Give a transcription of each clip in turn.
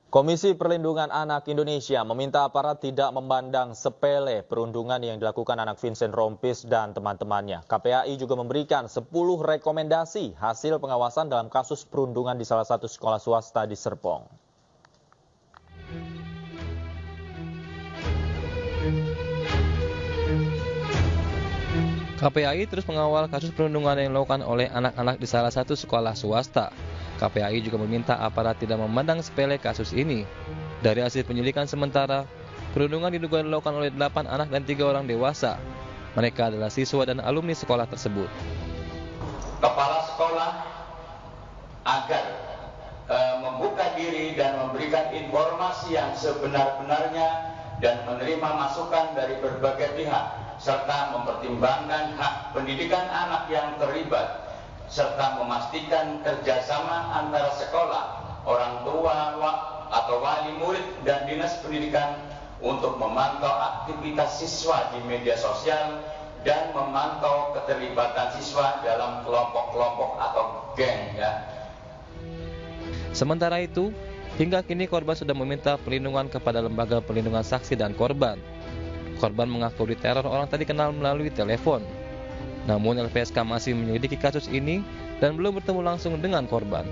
Komisi Perlindungan Anak Indonesia meminta aparat tidak memandang sepele perundungan yang dilakukan anak Vincent Rompis dan teman-temannya. KPAI juga memberikan 10 rekomendasi hasil pengawasan dalam kasus perundungan di salah satu sekolah swasta di Serpong. KPAI terus mengawal kasus perundungan yang dilakukan oleh anak-anak di salah satu sekolah swasta. KPAI juga meminta aparat tidak memandang sepele kasus ini. Dari hasil penyelidikan sementara, perundungan diduga dilakukan oleh 8 anak dan 3 orang dewasa. Mereka adalah siswa dan alumni sekolah tersebut. Kepala sekolah agar membuka diri dan memberikan informasi yang sebenar-benarnya dan menerima masukan dari berbagai pihak, serta mempertimbangkan hak pendidikan anak yang terlibat, serta memastikan kerjasama antara sekolah, orang tua atau wali murid dan dinas pendidikan untuk memantau aktivitas siswa di media sosial dan memantau keterlibatan siswa dalam kelompok-kelompok atau geng. Sementara itu, hingga kini korban sudah meminta perlindungan kepada lembaga perlindungan saksi dan korban. Korban mengaku diteror orang tak dikenal melalui telepon. Namun LPSK masih menyelidiki kasus ini dan belum bertemu langsung dengan korban.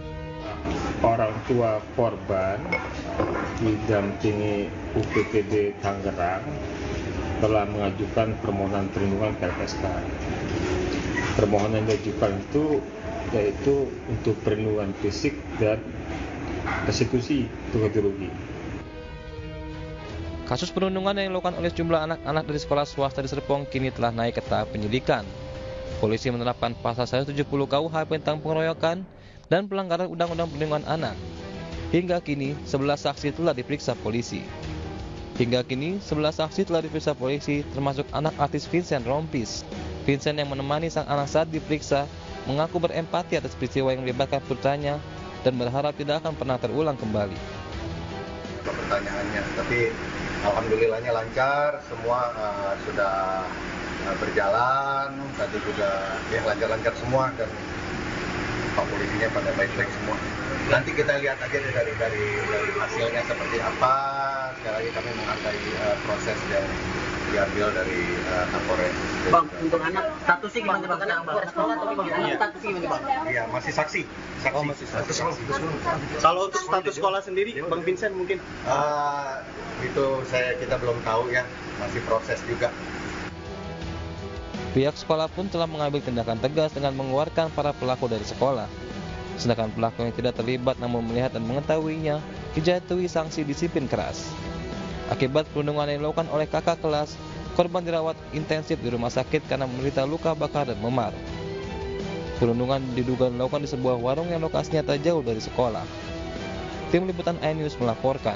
Orang tua korban didampingi UPTD Tangerang telah mengajukan permohonan perlindungan ke LPSK. Permohonan yang diajukan itu yaitu untuk perlindungan fisik dan restitusi untuk ganti rugi. Kasus perundungan yang dilakukan oleh sejumlah anak-anak dari sekolah swasta di Serpong kini telah naik ke tahap penyidikan. Polisi menerapkan pasal 170 KUH tentang pengeroyokan dan pelanggaran Undang-Undang Perlindungan Anak. Hingga kini, 11 saksi telah diperiksa polisi. Termasuk anak artis Vincent Rompis. Vincent yang menemani sang anak saat diperiksa mengaku berempati atas peristiwa yang melibatkan putranya dan berharap tidak akan pernah terulang kembali. Pertanyaannya, tapi alhamdulillahnya lancar, semua sudah berjalan, tadi juga lancar-lancar semua dan Pak polisinya pada baik-baik semua. Nanti kita lihat aja dari hasilnya seperti apa. Sekali lagi kami menghargai proses yang diambil dari Kapolres. Bang, untuk anak statusnya gimana Bang? Statusnya gimana Bang? Iya, masih saksi. Masih saksi. Kalau untuk status sekolah sendiri, Bang Vincent mungkin? Itu kita belum tahu ya, masih proses juga. Pihak sekolah pun telah mengambil tindakan tegas dengan mengeluarkan para pelaku dari sekolah. Sedangkan pelaku yang tidak terlibat namun melihat dan mengetahuinya dijatuhi sanksi disiplin keras. Akibat perundungan yang dilakukan oleh kakak kelas, korban dirawat intensif di rumah sakit karena menderita luka bakar dan memar. Perundungan diduga dilakukan di sebuah warung yang lokasinya tak jauh dari sekolah. Tim Liputan iNews melaporkan.